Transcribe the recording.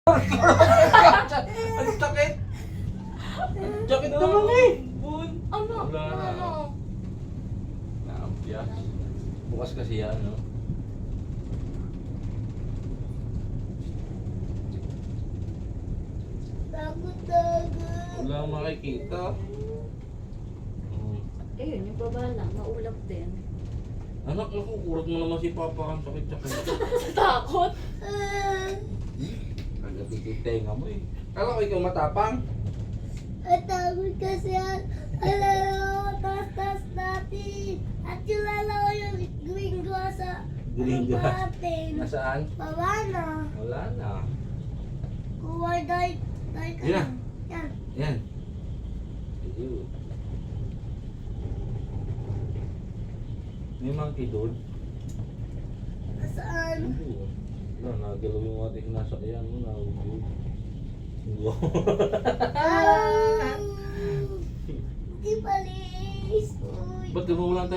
Ang sakit! Ang sakit naman eh! Ano? Wala na. Ano? Naampyas. Bukas kasi yan, no? Takot. Wala kang makikita. Ayun, yung baba lang, maulap din. Anak, naku, kurot mo naman si Papa. Ang sakit-sakit. Takot? Kagatigit tenga mo eh. Kala ko ikaw matapang. Takot kasi yan. Alala ko, tas natin. At yung lalaw yung gringo sa Gringo? natin. Nasaan? Baba na. Wala na. Kuha dahil ka Yan na. Yan. Yan. Ayun. May monkey doon. Saan? Oo. Wala, nagalaw yung ating sinasakyan mo. Nahugod. Wow. Di palis. Uy. Ba't gano'n lang tayo